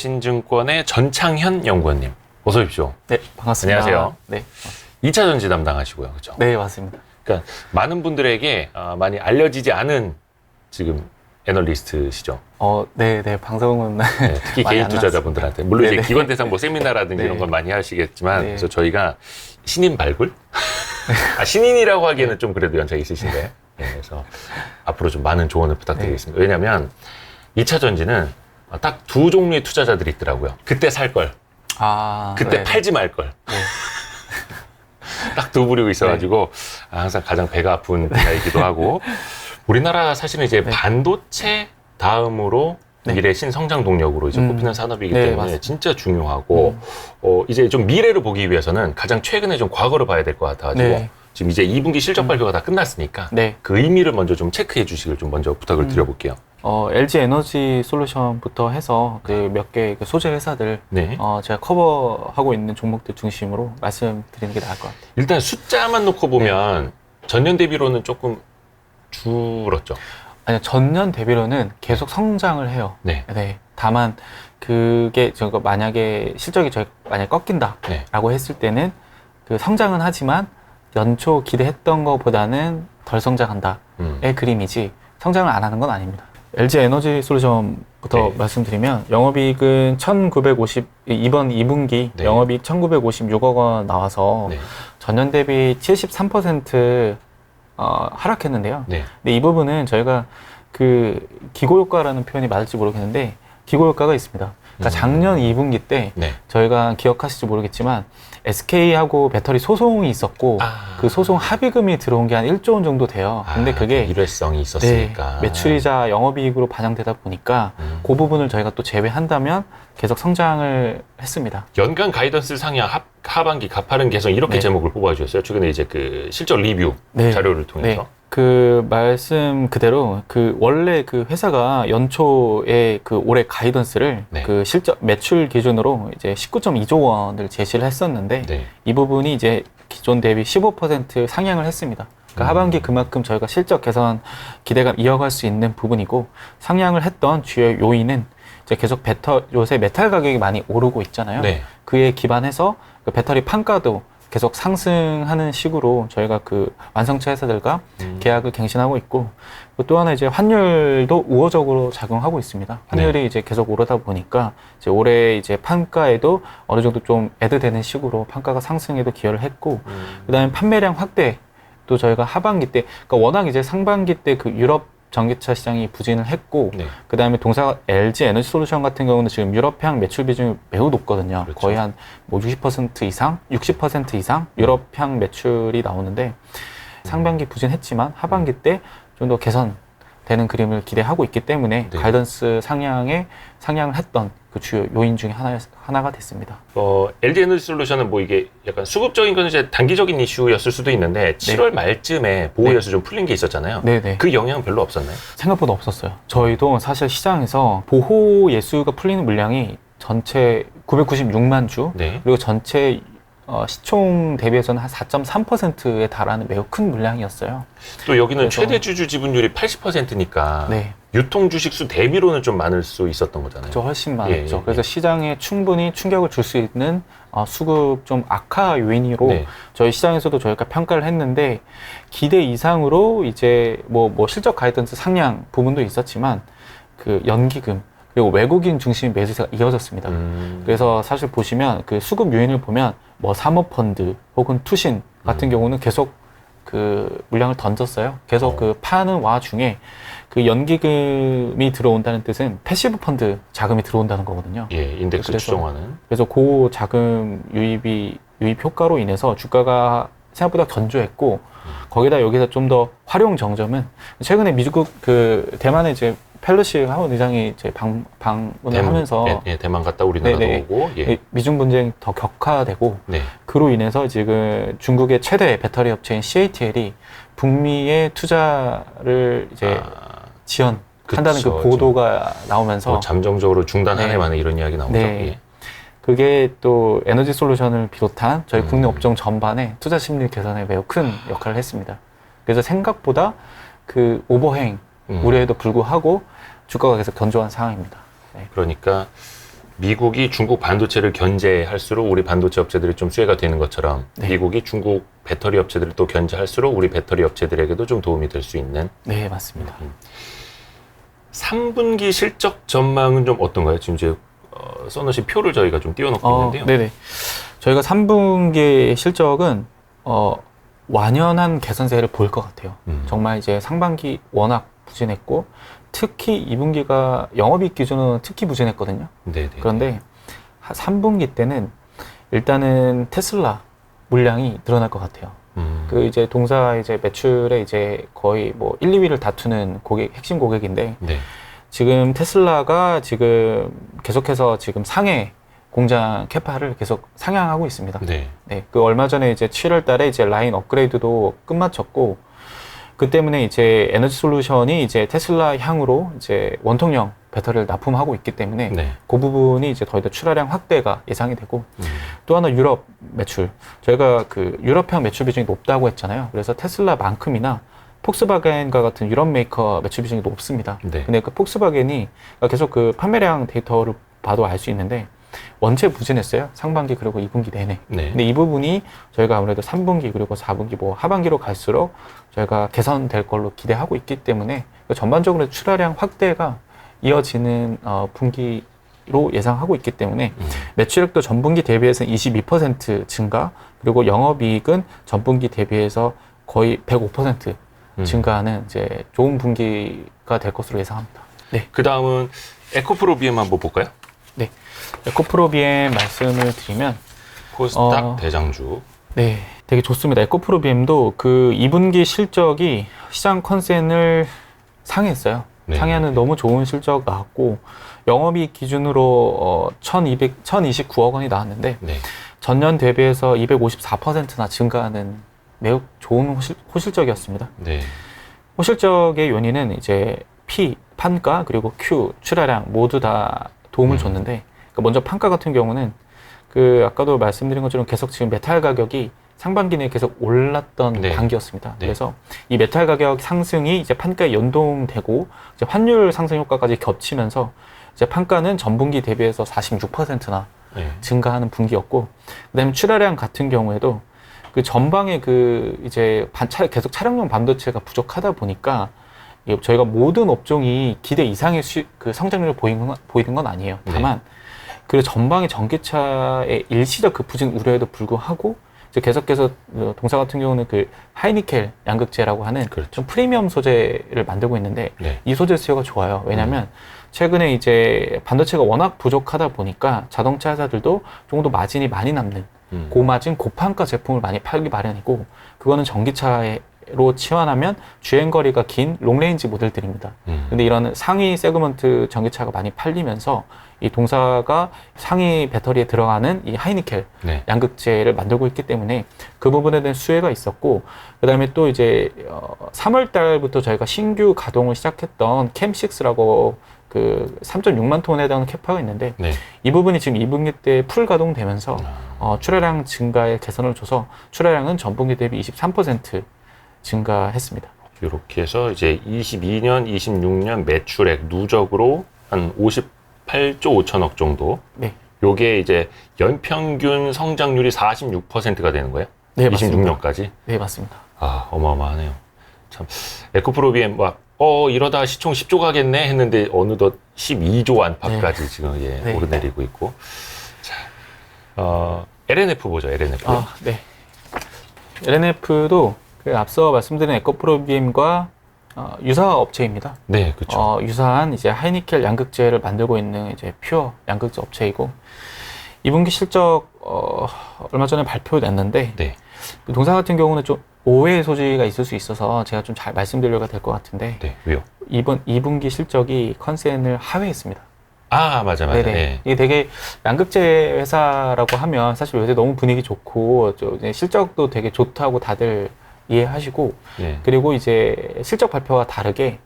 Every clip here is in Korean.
대신증권의 전창현 연구원님, 어서 오십시오. 네, 반갑습니다. 안녕하세요. 네, 2차 전지 담당하시고요, 그렇죠? 네, 맞습니다. 그러니까 많은 분들에게 많이 알려지지 않은 지금 애널리스트시죠. 네, 방송은 네, 특히 많이 개인 안 투자자분들한테 물론 이제 네네. 기관 대상 뭐 세미나라든지 네. 이런 건 많이 하시겠지만 네. 그래서 저희가 신인 발굴? 신인이라고 하기에는 좀 그래도 연차가 있으신데 네, 그래서 앞으로 좀 많은 조언을 부탁드리겠습니다. 왜냐하면 2차 전지는 딱 두 종류의 투자자들이 있더라고요. 그때 살 걸, 그때 네. 팔지 말 걸. 네. 딱 두 부류가 있어가지고 항상 가장 배가 아픈 분야이기도 하고 우리나라 사실은 이제 네. 반도체 다음으로 네. 미래 신성장 동력으로 이제 꼽히는 산업이기 네, 때문에 맞습니다. 진짜 중요하고 이제 좀 미래를 보기 위해서는 가장 최근에 좀 과거를 봐야 될 것 같아가지고 네. 지금 이제 2분기 실적 발표가 다 끝났으니까 네. 그 의미를 먼저 좀 체크해 주시길 좀 먼저 부탁을 드려볼게요. LG 에너지 솔루션부터 해서 그 몇 개 소재 회사들 네. 제가 커버하고 있는 종목들 중심으로 말씀드리는 게 나을 것 같아요. 일단 숫자만 놓고 보면 전년 대비로는 조금 줄었죠. 아니요, 전년 대비로는 계속 성장을 해요. 네. 네. 다만 그게 저거 만약에 실적이 만약에 꺾인다라고 네. 했을 때는 그 성장은 하지만 연초 기대했던 것보다는 덜 성장한다의 그림이지 성장을 안 하는 건 아닙니다. LG 에너지 솔루션부터 네. 말씀드리면 영업이익은 1950 이번 2분기 네. 영업이익 1956억 원 나와서 네. 전년 대비 73% 하락했는데요. 네. 근데 이 부분은 저희가 그 기고효과라는 표현이 맞을지 모르겠는데 기고효과가 있습니다. 그러니까 작년 2분기 때 네. 저희가 기억하실지 모르겠지만 SK하고 배터리 소송이 있었고 그 소송 합의금이 들어온 게 한 1조 원 정도 돼요. 근데 그게 일회성이 있었으니까. 매출이자 영업이익으로 반영되다 보니까 그 부분을 저희가 또 제외한다면 계속 성장을 했습니다. 연간 가이던스 상향 하반기 가파른 개선 이렇게 네. 제목을 뽑아주셨어요. 최근에 이제 그 실적 리뷰 자료를 통해서. 네. 그 말씀 그대로 그 원래 그 회사가 연초에 그 올해 가이던스를 네. 그 실적 매출 기준으로 이제 19.2조 원을 제시를 했었는데 네. 이 부분이 이제 기존 대비 15% 상향을 했습니다. 그러니까 하반기 그만큼 저희가 실적 개선 기대감 이어갈 수 있는 부분이고 상향을 했던 주요 요인은 이제 계속 요새 메탈 가격이 많이 오르고 있잖아요. 네. 그에 기반해서 그 배터리 판가도 계속 상승하는 식으로 저희가 그 완성차 회사들과 계약을 갱신하고 있고 또 하나 이제 환율도 우호적으로 작용하고 있습니다. 환율이 이제 계속 오르다 보니까 이제 올해 이제 판가에도 어느 정도 좀 애드되는 식으로 판가가 상승에도 기여를 했고 그다음에 판매량 확대 또 저희가 하반기 때 그러니까 워낙 이제 상반기 때 그 유럽 전기차 시장이 부진을 했고 네. 그 다음에 LG 에너지 솔루션 같은 경우는 지금 유럽향 매출 비중이 매우 높거든요. 그렇죠. 거의 한 뭐 60% 이상, 60% 이상 유럽향 매출이 나오는데 상반기 부진했지만 하반기 때 좀 더 개선되는 그림을 기대하고 있기 때문에 네. 가이던스 상향을 했던 그 주요 요인 중에 하나가 됐습니다. LG 에너지 솔루션은 뭐 이게 약간 수급적인 건 이제 단기적인 이슈였을 수도 있는데 7월 말쯤에 보호예수 좀 풀린 게 있었잖아요. 네네. 그 영향 별로 없었나요? 생각보다 없었어요. 저희도 사실 시장에서 보호 예수가 풀리는 물량이 전체 996만 주 네. 그리고 전체 시총 대비해서는 한 4.3%에 달하는 매우 큰 물량이었어요. 또 여기는 그래서- 최대 주주 지분율이 80%니까 네, 유통 주식 수 대비로는 좀 많을 수 있었던 거잖아요. 저 훨씬 많았죠. 예. 그래서 시장에 충분히 충격을 줄 수 있는 수급 좀 악화 요인으로 네. 저희 시장에서도 저희가 평가를 했는데 기대 이상으로 이제 뭐 실적 가이던스 상향 부분도 있었지만 그 연기금 그리고 외국인 중심 매수세가 이어졌습니다. 그래서 사실 보시면 그 수급 요인을 보면 뭐 사모펀드 혹은 투신 같은 경우는 계속 그 물량을 던졌어요. 계속 그 파는 와중에 그 연기금이 들어온다는 뜻은 패시브 펀드 자금이 들어온다는 거거든요. 예, 인덱스 그래서- 추종하는. 그래서 그 자금 유입 효과로 인해서 주가가 생각보다 견조했고 거기다 여기서 좀 더 활용 정점은 최근에 미국 그 대만의 이제 펠로시 하원 의장이 이제 방문을 하면서 대만 갔다 우리나라도 네네. 오고. 예. 미중 분쟁이 더 격화되고 네. 그로 인해서 지금 중국의 최대 배터리 업체인 CATL이 북미의 투자를 이제 지연한다는 그쵸, 그 보도가 나오면서 뭐 잠정적으로 중단하네 네. 마네 이런 이야기 나오죠. 네. 예. 그게 또 에너지 솔루션을 비롯한 저희 국내 업종 전반에 투자 심리 개선에 매우 큰 역할을 했습니다. 그래서 생각보다 그 오버행 우려에도 불구하고 주가가 계속 견조한 상황입니다. 네. 그러니까 미국이 중국 반도체를 견제할수록 우리 반도체 업체들이 좀 수혜가 되는 것처럼 네. 미국이 중국 배터리 업체들을 또 견제할수록 우리 배터리 업체들에게도 좀 도움이 될 수 있는. 네, 맞습니다. 3분기 실적 전망은 좀 어떤가요? 지금 이제 써놓으신 표를 저희가 좀 띄워놓고 있는데요. 네네. 저희가 3분기 실적은 완연한 개선세를 보일 것 같아요. 정말 이제 상반기 워낙 부진했고 특히 2분기가 영업이익 기준으로는 특히 부진했거든요. 네네. 그런데 3분기 때는 일단은 테슬라 물량이 늘어날 것 같아요. 그 이제 동사 이제 매출에 이제 거의 뭐 1, 2위를 다투는 고객, 핵심 고객인데 네. 지금 테슬라가 지금 계속해서 지금 상해 공장 캐파를 계속 상향하고 있습니다. 네. 네, 그 얼마 전에 이제 7월 달에 이제 라인 업그레이드도 끝마쳤고, 그 때문에 이제 에너지 솔루션이 이제 테슬라 향으로 이제 원통형 배터리를 납품하고 있기 때문에 네. 그 부분이 이제 더 이상 출하량 확대가 예상이 되고, 또 하나 유럽 매출. 저희가 그 유럽형 매출 비중이 높다고 했잖아요. 그래서 테슬라만큼이나 폭스바겐과 같은 유럽 메이커 매출 비중이 높습니다. 네. 근데 그 폭스바겐이 계속 그 판매량 데이터를 봐도 알 수 있는데 원체 부진했어요. 상반기 그리고 2분기 내내. 네. 근데 이 부분이 저희가 아무래도 3분기 그리고 4분기 뭐 하반기로 갈수록 저희가 개선될 걸로 기대하고 있기 때문에 전반적으로 출하량 확대가 이어지는 분기로 예상하고 있기 때문에 매출액도 전분기 대비해서 22% 증가, 그리고 영업이익은 전분기 대비해서 거의 105% 증가하는 이제 좋은 분기가 될 것으로 예상합니다. 네. 그 다음은 에코프로 BM 한번 볼까요? 네. 에코프로 BM 말씀을 드리면 코스닥 대장주. 네, 되게 좋습니다. 에코프로 BM도 그 2분기 실적이 시장 컨센을 상회했어요. 네. 상회하는 너무 좋은 실적 나왔고 영업이익 기준으로 1,029억 원이 나왔는데 네. 전년 대비해서 254%나 증가하는 매우 좋은 호실적이었습니다. 네. 호실적의 요인은 이제 P, 판가, 그리고 Q, 출하량 모두 다 도움을 줬는데, 그러니까 먼저 판가 같은 경우는 그 아까도 말씀드린 것처럼 계속 지금 메탈 가격이 상반기 내에 계속 올랐던 네. 단기였습니다. 네. 그래서 이 메탈 가격 상승이 이제 판가에 연동되고 이제 환율 상승 효과까지 겹치면서 이제 판가는 전분기 대비해서 46%나 네. 증가하는 분기였고, 그다음에 출하량 같은 경우에도 그 전방에 그 이제 계속 차량용 반도체가 부족하다 보니까 저희가 모든 업종이 기대 이상의 그 성장률을 보이는 건 아니에요. 다만 그 전방의 전기차의 일시적 그 부진 우려에도 불구하고 이제 계속해서 동사 같은 경우는 그 하이니켈 양극재라고 하는 그렇죠. 좀 프리미엄 소재를 만들고 있는데 네. 이 소재 수요가 좋아요. 왜냐하면 최근에 이제 반도체가 워낙 부족하다 보니까 자동차 회사들도 조금 더 마진이 많이 남는 고마진 고판가 제품을 많이 팔기 마련이고, 그거는 전기차로 치환하면 주행거리가 긴 롱레인지 모델들입니다. 근데 이런 상위 세그먼트 전기차가 많이 팔리면서 이 동사가 상위 배터리에 들어가는 이 하이니켈 네. 양극재를 만들고 있기 때문에 그 부분에 대한 수혜가 있었고, 그 다음에 또 이제 3월 달부터 저희가 신규 가동을 시작했던 캠6라고 그 3.6만 톤에 해당하는 캐파가 있는데 네. 이 부분이 지금 2분기 때 풀 가동되면서 출하량 증가에 개선을 줘서 출하량은 전분기 대비 23% 증가했습니다. 이렇게 해서 이제 22년, 26년 매출액 누적으로 한 58조 5천억 정도. 네. 요게 이제 연평균 성장률이 46%가 되는 거예요? 네, 맞습니다. 26년까지? 네, 맞습니다. 아, 어마어마하네요. 참, 에코프로 BM 이러다 시총 10조 가겠네 했는데 어느덧 12조 안팎까지 지금 네. 오르내리고 있고. 자, LNF 보죠, LNF. 네. LNF도 그 앞서 말씀드린 에코프로 BM과 유사 업체입니다. 네, 그렇죠. 유사한 이제 하이니켈 양극재를 만들고 있는 이제 퓨어 양극재 업체이고, 2분기 실적 얼마 전에 발표됐는데 네. 동사 같은 경우는 좀 오해의 소지가 있을 수 있어서 제가 좀 잘 말씀드려야 될 것 같은데, 네, 왜요? 이번 2분기 실적이 컨센을 하회했습니다. 아, 맞아. 네네. 네. 이게 되게 양극재 회사라고 하면 사실 요새 너무 분위기 좋고 이제 실적도 되게 좋다고 다들 이해하시고, 네. 그리고 이제 실적 발표와 다르게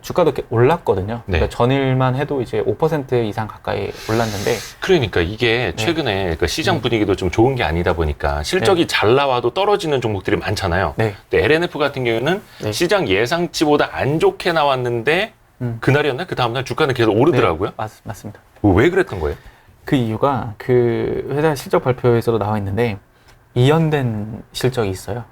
주가도 이렇게 올랐거든요. 네. 그러니까 전일만 해도 이제 5% 이상 가까이 올랐는데, 그러니까 이게 최근에 그러니까 시장 분위기도 좀 좋은 게 아니다 보니까 실적이 잘 나와도 떨어지는 종목들이 많잖아요. 네. 근데 LNF 같은 경우는 네. 시장 예상치보다 안 좋게 나왔는데 그날이었나? 그 다음날 주가는 계속 오르더라고요. 네, 맞습니다. 왜 그랬던 거예요? 그 이유가 그 회사 실적 발표에서도 나와 있는데 이연된 실적이 있어요.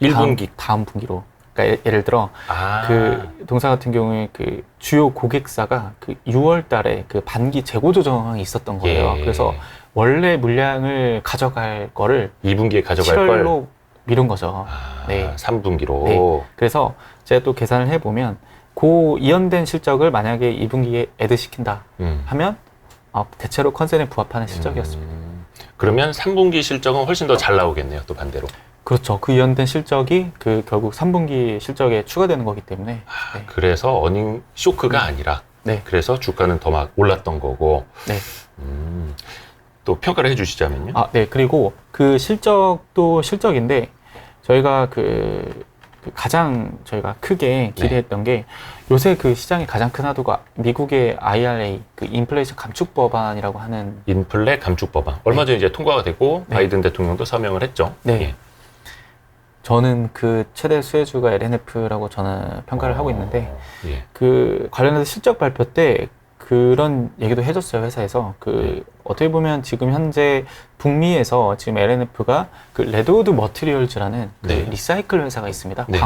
1분기. 다음 분기로. 그러니까 예를 들어 아. 그 동사 같은 경우에 그 주요 고객사가 그 6월 달에 그 반기 재고 조정이 있었던 거예요. 예. 그래서 원래 물량을 가져갈 거를 2분기에 가져갈 걸. 7월로 미룬 거죠. 아, 네. 3분기로. 네. 그래서 제가 또 계산을 해보면 그 이연된 실적을 만약에 2분기에 애드시킨다 하면 대체로 컨센에 부합하는 실적이었습니다. 그러면 3분기 실적은 훨씬 더 잘 나오겠네요. 또 반대로. 그렇죠. 그 이연된 실적이 그 결국 3분기 실적에 추가되는 거기 때문에. 네. 그래서 어닝 쇼크가 아니라 네. 그래서 주가는 더 막 올랐던 거고. 네. 또 평가를 해주시자면요. 네. 그리고 그 실적도 실적인데 저희가 그 가장 저희가 크게 기대했던 게 요새 그 시장의 가장 큰 하도가 미국의 IRA, 그 인플레이션 감축 법안이라고 하는 인플레 감축 법안. 얼마 전에 이제 통과가 됐고 바이든 대통령도 서명을 했죠. 네. 예. 저는 그 최대 수혜주가 LNF라고 저는 평가를 하고 있는데 예. 그 관련해서 실적 발표 때 그런 얘기도 해줬어요, 회사에서. 어떻게 보면 지금 현재 북미에서 지금 LNF가 그 레드우드 머티리얼즈라는 그 네. 리사이클 회사가 있습니다. 네.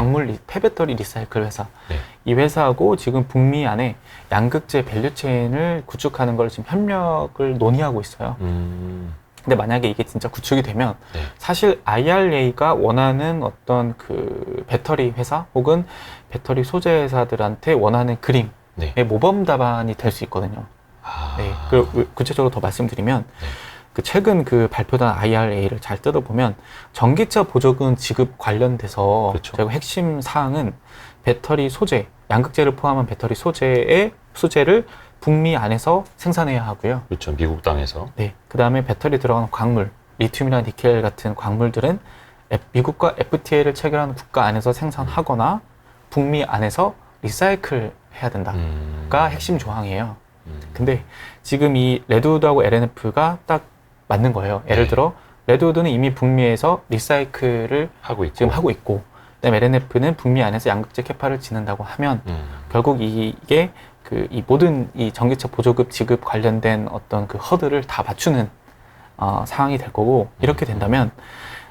폐배터리 리사이클 회사. 네. 이 회사하고 지금 북미 안에 양극재 밸류체인을 구축하는 걸 지금 협력을 논의하고 있어요. 근데 만약에 이게 진짜 구축이 되면 네. 사실 IRA가 원하는 어떤 그 배터리 회사 혹은 배터리 소재 회사들한테 원하는 그림의 모범 답안이 될 수 있거든요. 네. 그리고 구체적으로 더 말씀드리면 그 최근 그 발표된 IRA를 잘 뜯어보면 전기차 보조금 지급 관련돼서 그렇죠. 저희가 핵심 사항은 배터리 소재, 양극재를 포함한 배터리 소재를 북미 안에서 생산해야 하고요. 그렇죠. 미국 땅에서. 네. 그 다음에 배터리 들어가는 광물, 리튬이나 니켈 같은 광물들은 미국과 FTA를 체결한 국가 안에서 생산하거나 북미 안에서 리사이클 해야 된다가 핵심 조항이에요. 근데 지금 이 레드우드하고 LNF가 딱 맞는 거예요. 예를 들어 레드우드는 이미 북미에서 리사이클을 지금 하고 있고 그다음에 LNF는 북미 안에서 양극재 캐파를 짓는다고 하면 결국 이게 이 모든 이 전기차 보조금 지급 관련된 어떤 그 허들을 다 맞추는 상황이 될 거고 이렇게 된다면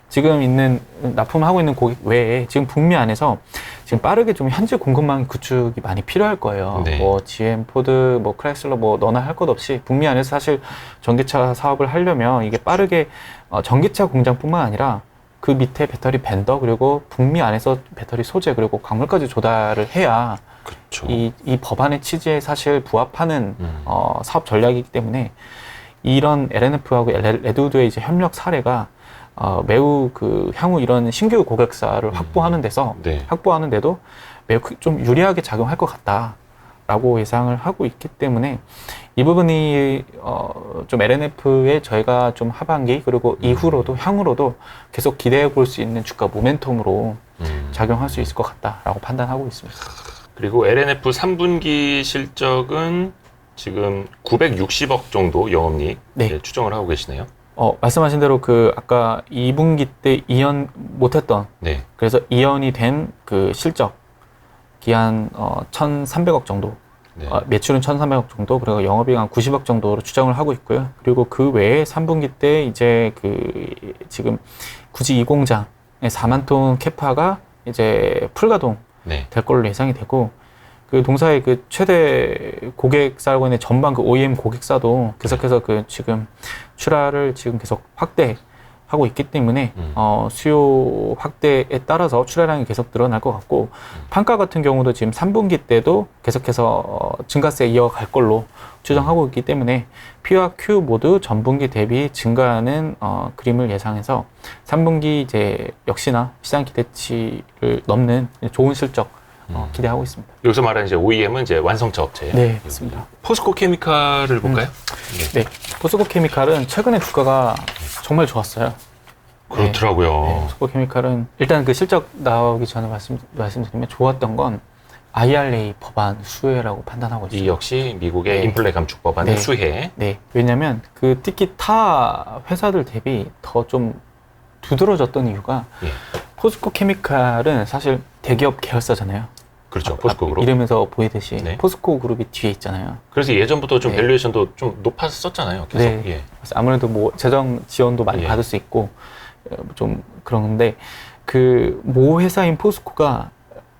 지금 있는 납품하고 있는 고객 외에 지금 북미 안에서 지금 빠르게 좀 현재 공급망 구축이 많이 필요할 거예요. 네. 뭐 GM, 포드, 뭐 크라이슬러 뭐 너나 할 것 없이 북미 안에서 사실 전기차 사업을 하려면 이게 빠르게 전기차 공장뿐만 아니라 그 밑에 배터리 벤더 그리고 북미 안에서 배터리 소재 그리고 광물까지 조달을 해야 그렇죠. 이 법안의 취지에 사실 부합하는 사업 전략이기 때문에 이런 LNF하고 레드우드의 이제 협력 사례가 매우 그 향후 이런 신규 고객사를 확보하는 데서 확보하는데도 매우 좀 유리하게 작용할 것 같다라고 예상을 하고 있기 때문에 이 부분이 좀 LNF에 저희가 좀 하반기 그리고 이후로도 향후로도 계속 기대해 볼 수 있는 주가 모멘텀으로 작용할 수 있을 것 같다라고 판단하고 있습니다. 그리고 LNF 3분기 실적은 지금 960억 정도 영업이익 추정을 하고 계시네요. 말씀하신 대로 그 아까 2분기 때 이연 못했던 그래서 이연이 된 그 실적 기한 1,300억 정도 매출은 1,300억 정도 그리고 영업이익 한 90억 정도로 추정을 하고 있고요. 그리고 그 외에 3분기 때 이제 그 지금 굳이 이 공장의 4만 톤 캐파가 이제 풀가동 될 걸로 예상이 되고 그 동사의 그 최대 고객사라고 하는 전방 그 OEM 고객사도 계속해서 그 지금 출하를 지금 계속 확대하고 있기 때문에 수요 확대에 따라서 출하량이 계속 늘어날 것 같고 판가 같은 경우도 지금 3분기 때도 계속해서 증가세 이어갈 걸로 추정하고 있기 때문에 P와 Q 모두 전분기 대비 증가하는 그림을 예상해서 3분기 이제 역시나 시장 기대치를 넘는 좋은 실적 기대하고 있습니다. 여기서 말하는 이제 OEM은 이제 완성차 업체예요. 네, 맞습니다. 포스코 케미칼을 볼까요? 네, 포스코 케미칼은 최근에 주가가 정말 좋았어요. 그렇더라고요. 네, 포스코 케미칼은 일단 그 실적 나오기 전에 말씀드리면 좋았던 건 IRA 법안 수혜라고 판단하고 있어요. 이 역시 미국의 인플레 감축 법안의 수혜. 네, 왜냐하면 그 특히 타 회사들 대비 더 좀 두드러졌던 이유가 포스코 케미칼은 사실 대기업 계열사잖아요. 그렇죠. 포스코 그룹. 이름에서 보이듯이 네. 포스코 그룹이 뒤에 있잖아요. 그래서 예전부터 좀 네. 밸류에이션도 좀 높았었잖아요. 계속. 네. 예. 그래서 아무래도 뭐 재정 지원도 많이 예. 받을 수 있고 좀 그런데 그 모 회사인 포스코가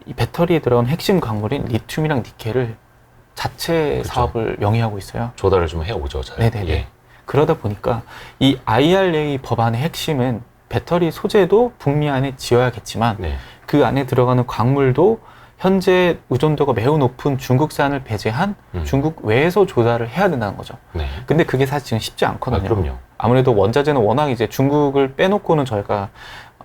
이 배터리에 들어간 핵심 광물인 리튬이랑 니켈을 자체 그렇죠. 사업을 영위하고 있어요. 조달을 좀 해오죠. 잘. 네네네. 예. 그러다 보니까 이 IRA 법안의 핵심은 배터리 소재도 북미 안에 지어야겠지만 네. 그 안에 들어가는 광물도 현재 의존도가 매우 높은 중국산을 배제한 중국 외에서 조달을 해야 된다는 거죠. 네. 근데 그게 사실 지금 쉽지 아, 않거든요. 그럼요. 아무래도 원자재는 워낙 이제 중국을 빼놓고는 저희가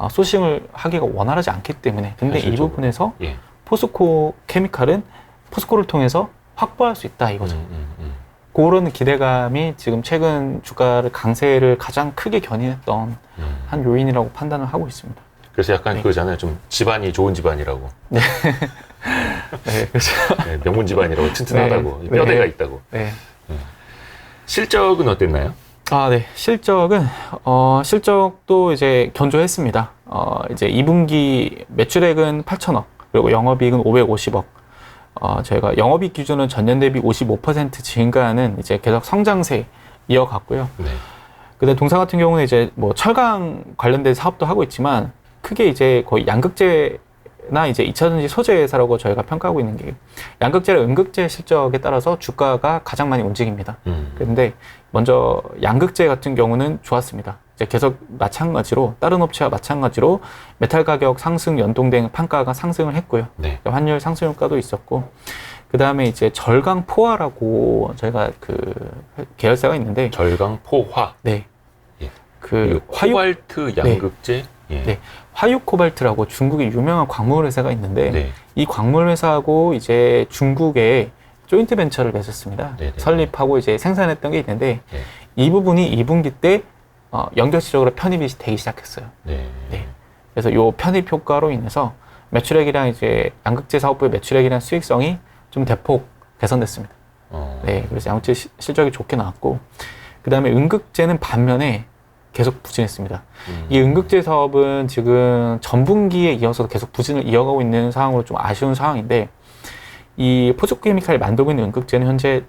소싱을 하기가 원활하지 않기 때문에 근데 이 현실적으로. 부분에서 예. 포스코 케미칼은 포스코를 통해서 확보할 수 있다 이거죠. 음. 그런 기대감이 지금 최근 주가를 강세를 가장 크게 견인했던 한 요인이라고 판단을 하고 있습니다. 그래서 약간 네. 그거잖아요. 좀 집안이 좋은 집안이라고. 네, 그렇죠. 네, 명문 집안이라고 튼튼하다고. 네. 뼈대가 네. 있다고. 네. 실적은 어땠나요? 네. 실적도 이제 견조했습니다. 이제 2분기 매출액은 8천억, 그리고 영업이익은 550억. 저희가 영업이익 기준은 전년 대비 55% 증가하는 이제 계속 성장세 이어갔고요. 네. 근데 동사 같은 경우는 이제 뭐 철강 관련된 사업도 하고 있지만 크게 이제 거의 양극재나 이제 2차전지 소재 회사라고 저희가 평가하고 있는 게 양극재랑 음극재 실적에 따라서 주가가 가장 많이 움직입니다. 그런데 먼저 양극재 같은 경우는 좋았습니다. 이제 계속 마찬가지로 다른 업체와 마찬가지로 메탈 가격 상승 연동된 판가가 상승을 했고요. 네. 환율 상승 효과도 있었고 그 다음에 이제 절강 포화라고 저희가 그 계열사가 있는데 절강포화. 네. 예. 그 화육 코발트 양극재. 예. 네. 화육 코발트라고 중국의 유명한 광물 회사가 있는데 네. 이 광물 회사하고 이제 중국에 조인트 벤처를 맺었습니다. 네네. 설립하고 이제 생산했던 게 있는데 네. 이 부분이 2분기 때 연결시적으로 편입이 되기 시작했어요. 네. 네. 그래서 요 편입 효과로 인해서 매출액이랑 이제 양극재 사업부의 매출액이랑 수익성이 좀 대폭 개선됐습니다. 네. 그래서 양극재 실적이 좋게 나왔고 그 다음에 음극재는 반면에 계속 부진했습니다. 이 음극재 사업은 지금 전분기에 이어서 계속 부진을 이어가고 있는 상황으로 좀 아쉬운 상황인데 이 포스코케미칼이 만들고 있는 음극재는 현재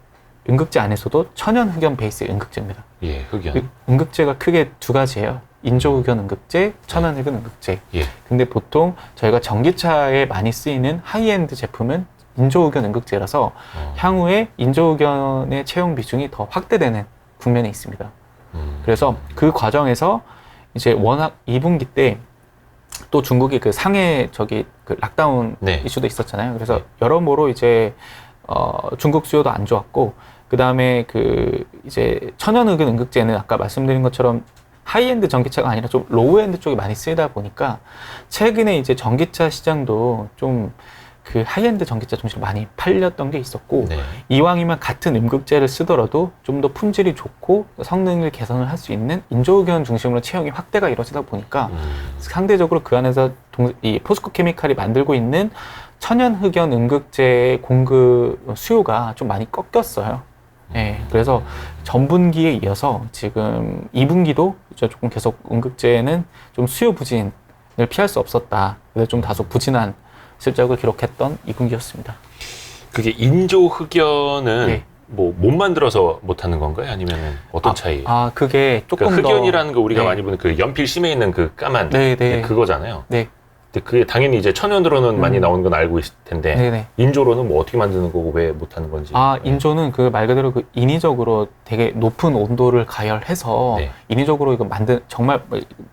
음극재 안에서도 천연 흑연 베이스의 음극재입니다. 예, 흑연. 음극재가 크게 두 가지예요. 인조 흑연 음극재, 천연 흑연 음극재. 예. 근데 보통 저희가 전기차에 많이 쓰이는 하이엔드 제품은 인조 흑연 음극재라서 향후에 인조 흑연의 채용 비중이 더 확대되는 국면에 있습니다. 그래서 그 과정에서 이제 워낙 2분기 때 또 중국이 그 상해 그 락다운 네. 이슈도 있었잖아요. 그래서 네. 여러모로 이제 중국 수요도 안 좋았고 그 다음에 그 이제 천연흑연 음극재는 아까 말씀드린 것처럼 하이엔드 전기차가 아니라 좀 로우엔드 쪽에 많이 쓰이다 보니까 최근에 이제 전기차 시장도 좀 그 하이엔드 전기차 중심으로 많이 팔렸던 게 있었고 네. 이왕이면 같은 음극재를 쓰더라도 좀 더 품질이 좋고 성능을 개선을 할 수 있는 인조흑연 중심으로 채용이 확대가 이루어지다 보니까 상대적으로 그 안에서 이 포스코 케미칼이 만들고 있는 천연 흑연 음극재의 공급 수요가 좀 많이 꺾였어요. 네, 그래서 전분기에 이어서 지금 2분기도 조금 계속 음극재는 좀 수요 부진을 피할 수 없었다. 그래서 좀 다소 부진한 실적을 기록했던 2분기였습니다. 그게 인조 흑연은 네. 뭐 못 만들어서 못 하는 건가요? 아니면은 어떤 차이? 그게 조금 그러니까 더 흑연이라는 거 우리가 네. 많이 보는 그 연필 심에 있는 그 까만 네, 네. 그거잖아요. 네, 근데 그게 당연히 이제 천연으로는 많이 나오는 건 알고 있을 텐데 네, 네. 인조로는 뭐 어떻게 만드는 거고 왜 못 하는 건지. 인조는 그 말 그대로 그 인위적으로 되게 높은 온도를 가열해서 네. 인위적으로 이거 만든 정말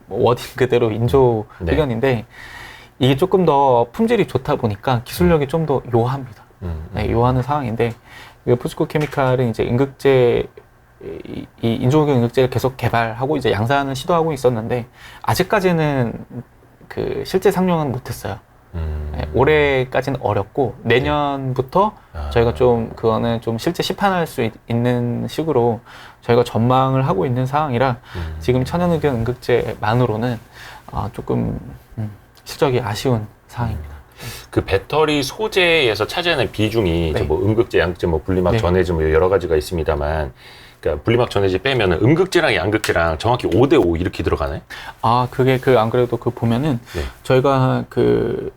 워딩 그대로 인조 네. 흑연인데 이게 조금 더 품질이 좋다 보니까 기술력이 좀 더 요합니다. 네, 요하는 상황인데 그 포스코 케미칼은 이제 음극재 이 인조흑연 음극재를 계속 개발하고 이제 양산을 시도하고 있었는데 아직까지는 그 실제 상용은 못했어요. 네, 올해까지는 어렵고 내년부터 저희가 좀 그거는 좀 실제 시판할 수 있는 식으로 저희가 전망을 하고 있는 상황이라 지금 천연흑연 음극재만으로는 조금 실적이 아쉬운 상황입니다. 그 배터리 소재에서 차지하는 비중이 네. 뭐 음극재, 양극재, 뭐 분리막, 네. 전해질 뭐 여러 가지가 있습니다만, 그러니까 분리막, 전해질 빼면은 음극재랑 양극재랑 정확히 5대 5 이렇게 들어가나요? 그게 안 그래도 그 보면은 네. 저희가 그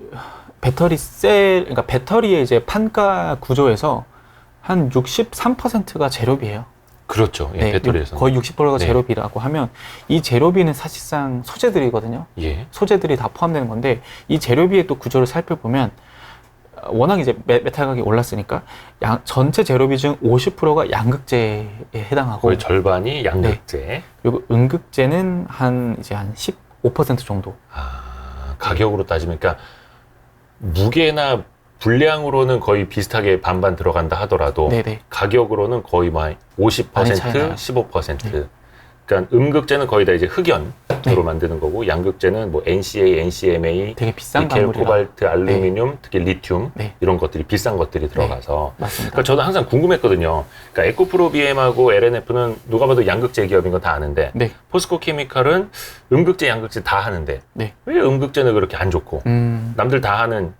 그러니까 배터리의 이제 판가 구조에서 한 63%가 재료비예요. 그렇죠. 예, 배터리에서 거의 60%가 네. 재료비라고 하면 이 재료비는 사실상 소재들이거든요. 예. 소재들이 다 포함되는 건데 이 재료비의 또 구조를 살펴보면 워낙 이제 메탈 가격이 올랐으니까 전체 재료비 중 50%가 양극재에 해당하고 거의 절반이 양극재. 그리고 음극재는 한 15% 정도. 가격으로 따지면 그러니까 무게나 분량으로는 거의 비슷하게 반반 들어간다 하더라도 네네. 가격으로는 거의 막 50%, 많이 차이 나요. 15%. 그러니까 음극재는 거의 다 이제 흑연으로 네. 만드는 거고 양극재는 뭐 NCA, NCMA, 되게 비싼 니켈, 광물이라. 코발트, 알루미늄, 특히 리튬 네. 이런 것들이 비싼 것들이 들어가서 맞습니다. 그러니까 저도 항상 궁금했거든요. 그러니까 에코프로 BM하고 LNF는 누가 봐도 양극재 기업인 거 다 아는데 네. 포스코 케미칼은 음극재, 양극재 다 하는데 네. 왜 음극재는 그렇게 안 좋고 남들 다 하는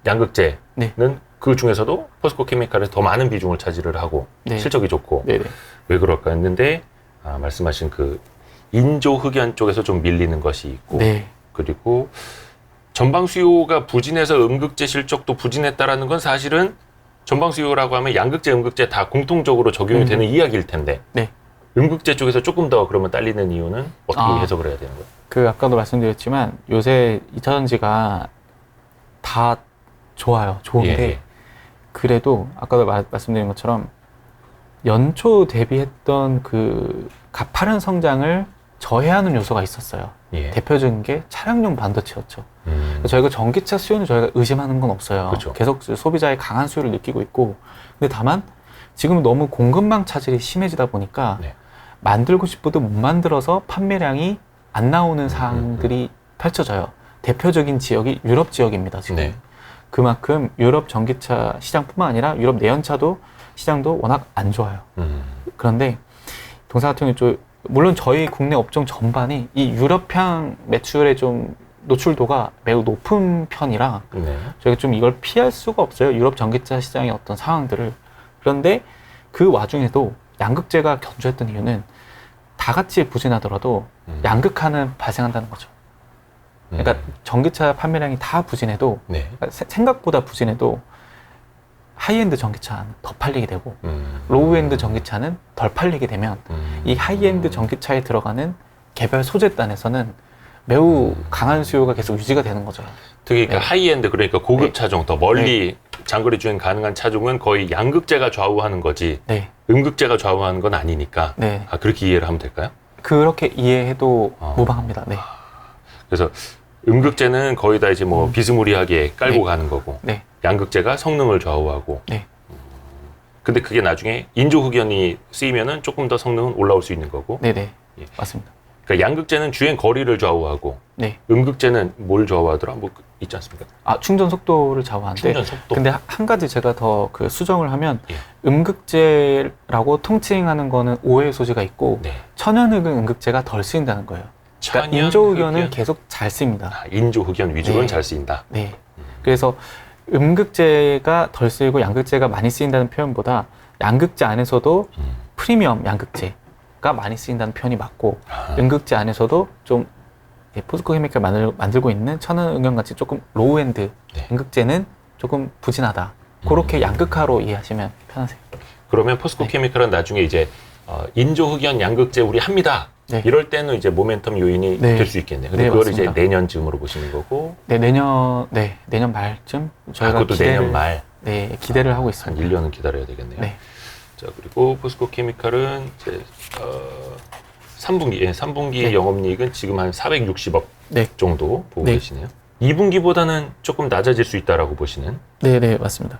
양극재는 네. 그 중에서도 포스코 케미칼에서 더 많은 비중을 차지를 하고 네. 실적이 좋고 네네. 왜 그럴까 했는데 말씀하신 그 인조 흑연 쪽에서 좀 밀리는 것이 있고 네. 그리고 전방 수요가 부진해서 음극재 실적도 부진했다라는 건 사실은 전방 수요라고 하면 양극재, 음극재 다 공통적으로 적용이 되는 이야기일 텐데 네. 음극재 쪽에서 조금 더 그러면 딸리는 이유는 어떻게 해석을 해야 되는 거예요? 그 아까도 말씀드렸지만 요새 2차전지가 다 좋아요. 좋은데 예. 그래도 아까도 말씀드린 것처럼 연초 대비했던 그 가파른 성장을 저해하는 요소가 있었어요. 예. 대표적인 게 차량용 반도체였죠. 저희가 전기차 수요는 저희가 의심하는 건 없어요. 그쵸. 계속 소비자의 강한 수요를 느끼고 있고, 근데 다만 지금 너무 공급망 차질이 심해지다 보니까 네. 만들고 싶어도 못 만들어서 판매량이 안 나오는 상황들이 펼쳐져요. 대표적인 지역이 유럽 지역입니다. 지금. 네. 그만큼 유럽 전기차 시장뿐만 아니라 유럽 내연차도 시장도 워낙 안 좋아요. 그런데 동사 같은 경우 물론 저희 국내 업종 전반이 이 유럽향 매출의 좀 노출도가 매우 높은 편이라 네. 저희가 좀 이걸 피할 수가 없어요. 유럽 전기차 시장의 어떤 상황들을. 그런데 그 와중에도 양극재가 견조했던 이유는 다 같이 부진하더라도 양극화는 발생한다는 거죠. 그러니까 전기차 판매량이 다 부진해도 네. 그러니까 생각보다 부진해도 하이엔드 전기차는 더 팔리게 되고 로우엔드 전기차는 덜 팔리게 되면 이 하이엔드 전기차에 들어가는 개별 소재단에서는 매우 강한 수요가 계속 유지가 되는 거죠. 특히 그 네. 하이엔드 그러니까 고급 네. 차종 더 멀리 장거리 주행 가능한 차종은 거의 양극재가 좌우하는 거지 네. 음극재가 좌우하는 건 아니니까 네. 그렇게 이해를 하면 될까요? 그렇게 이해해도 무방합니다. 네. 그래서 음극재는 거의 다 이제 뭐 비스무리하게 깔고 네. 가는 거고 네. 양극재가 성능을 좌우하고 네. 근데 그게 나중에 인조 흑연이 쓰이면은 조금 더 성능은 올라올 수 있는 거고 네네. 예. 맞습니다. 그러니까 양극재는 주행 거리를 좌우하고 네. 음극재는 뭘 좌우하더라? 뭐 있지 않습니까? 충전 속도를 좌우하는데. 충전 속도. 근데 한 가지 제가 더 그 수정을 하면 예. 음극재라고 통칭하는 거는 오해 소지가 있고 네. 천연흑은 음극재가 덜 쓰인다는 거예요. 그러니까 천연 인조 흑연은 흑연? 계속 잘 씁니다. 인조 흑연 위주로는 네. 잘 쓰인다. 네. 그래서 음극재가 덜 쓰이고 양극재가 많이 쓰인다는 표현보다 양극재 안에서도 프리미엄 양극재가 많이 쓰인다는 표현이 맞고 음극재 안에서도 좀 포스코 케미칼 만들고 있는 천연흑연 같이 조금 로우엔드 네. 음극재는 조금 부진하다. 그렇게 양극화로 이해하시면 편하세요. 그러면 포스코 네. 케미칼은 나중에 이제 인조 흑연 양극재 우리 합니다. 네. 이럴 때는 이제 모멘텀 요인이 네. 될 수 있겠네요. 근데 네, 그걸 맞습니다. 이제 내년쯤으로 보시는 거고. 네, 내년 말쯤 저희가 그것도 내년 말. 네, 기대를 하고 한 있습니다. 1년은 기다려야 되겠네요. 네. 자, 그리고 포스코 케미칼은 이제 3분기 네. 영업이익은 지금 한 460억 네. 정도 보고 네. 계시네요. 2분기보다는 조금 낮아질 수 있다라고 보시는. 네, 네, 맞습니다.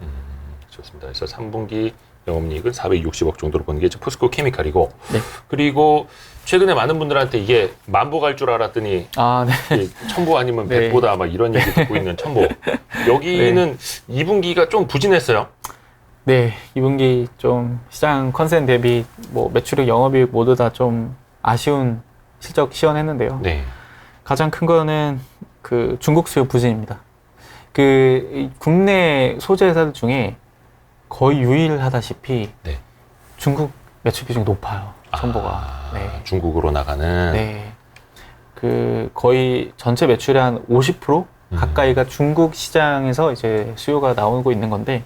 좋습니다. 그래서 3분기 영업이익은 460억 정도로 보는 게 이제 포스코 케미칼이고. 네. 그리고 최근에 많은 분들한테 이게 만보 갈 줄 알았더니 네. 이 첨보 아니면 네. 백보다 막 이런 얘기 듣고 있는 첨보. 여기는 2분기가 좀 부진했어요. 네, 2분기 좀 시장 컨센 대비 뭐 매출액, 영업이익 모두 다 좀 아쉬운 실적 시현했는데요. 네. 가장 큰 거는 그 중국 수요 부진입니다. 이 국내 소재 회사들 중에 거의 유일하다시피 네. 중국 매출 비중이 높아요. 첨보가. 네. 중국으로 나가는. 네. 거의 전체 매출의 한 50%? 가까이가 중국 시장에서 이제 수요가 나오고 있는 건데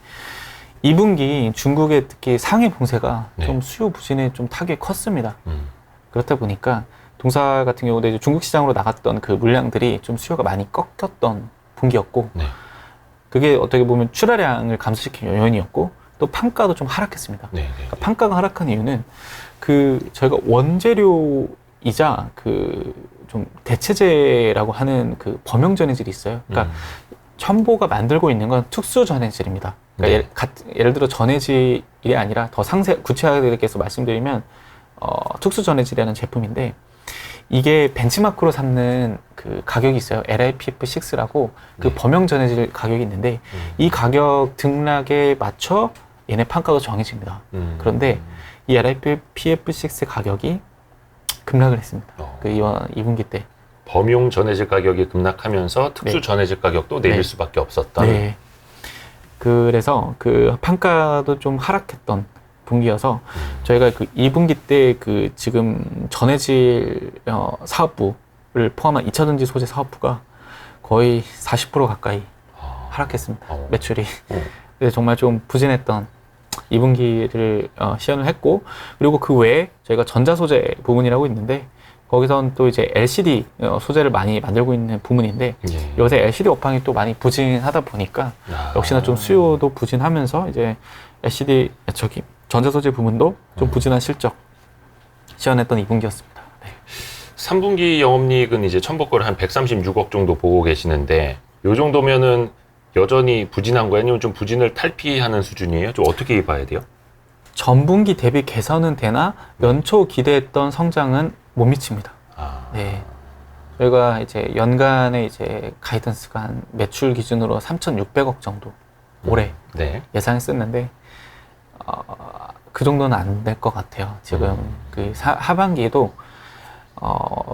2분기 중국의 특히 상해 봉쇄가 네. 좀 수요 부진에 좀 타격이 컸습니다. 그렇다 보니까 동사 같은 경우도 이제 중국 시장으로 나갔던 그 물량들이 좀 수요가 많이 꺾였던 분기였고 네. 그게 어떻게 보면 출하량을 감소시킨 요인이었고 또 판가도 좀 하락했습니다. 네. 네. 그러니까 판가가 하락한 이유는 그 저희가 원재료이자 그 좀 대체재라고 하는 그 범용 전해질이 있어요. 그러니까 첨보가 만들고 있는 건 특수 전해질입니다. 그러니까 네. 예를 들어 전해질이 아니라 더 구체하게 해서 말씀드리면 특수 전해질이라는 제품인데 이게 벤치마크로 삼는 그 가격이 있어요. LiPF6라고 그 네. 범용 전해질 가격이 있는데 이 가격 등락에 맞춰 얘네 판가가 정해집니다. 그런데 이 LiPF6 가격이 급락을 했습니다. 그 이번 2분기 때. 범용 전해질 가격이 급락하면서 특수 네. 전해질 가격도 내릴 네. 수밖에 없었던. 네. 그래서 그 판가도 좀 하락했던 분기여서 저희가 그 2분기 때 그 지금 전해질 사업부를 포함한 2차 전지 소재 사업부가 거의 40% 가까이 하락했습니다. 매출이. 그래서 정말 좀 부진했던 2분기를 시연을 했고 그리고 그 외에 저희가 전자소재 부문이라고 있는데 거기선 또 이제 LCD 소재를 많이 만들고 있는 부문인데 예. 요새 LCD 업황이 또 많이 부진하다 보니까 역시나 좀 수요도 부진하면서 이제 LCD 전자소재 부문도 좀 부진한 실적 시연했던 2분기였습니다. 네. 3분기 영업이익은 이제 첨보거를 한 136억 정도 보고 계시는데 요 정도면은 여전히 부진한 거예요? 아니면 좀 부진을 탈피하는 수준이에요? 좀 어떻게 봐야 돼요? 전분기 대비 개선은 되나 연초 기대했던 성장은 못 미칩니다. 네. 저희가 이제 연간에 이제 가이던스가 한 매출 기준으로 3,600억 정도 올해 네. 예상했었는데 그 정도는 안 될 것 같아요. 지금 그 하반기에도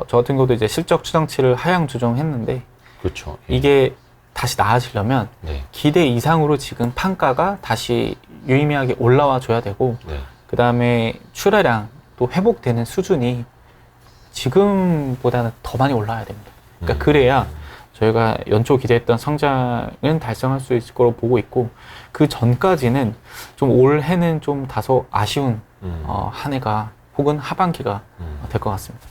저 같은 경우도 이제 실적 추정치를 하향 조정했는데 그렇죠. 이게 다시 나아지려면 네. 기대 이상으로 지금 판가가 다시 유의미하게 올라와 줘야 되고 네. 그 다음에 출하량 또 회복되는 수준이 지금보다는 더 많이 올라야 됩니다. 그러니까 그래야 저희가 연초 기대했던 성장은 달성할 수 있을 거로 보고 있고 그 전까지는 좀 올해는 좀 다소 아쉬운 한 해가 혹은 하반기가 될 것 같습니다.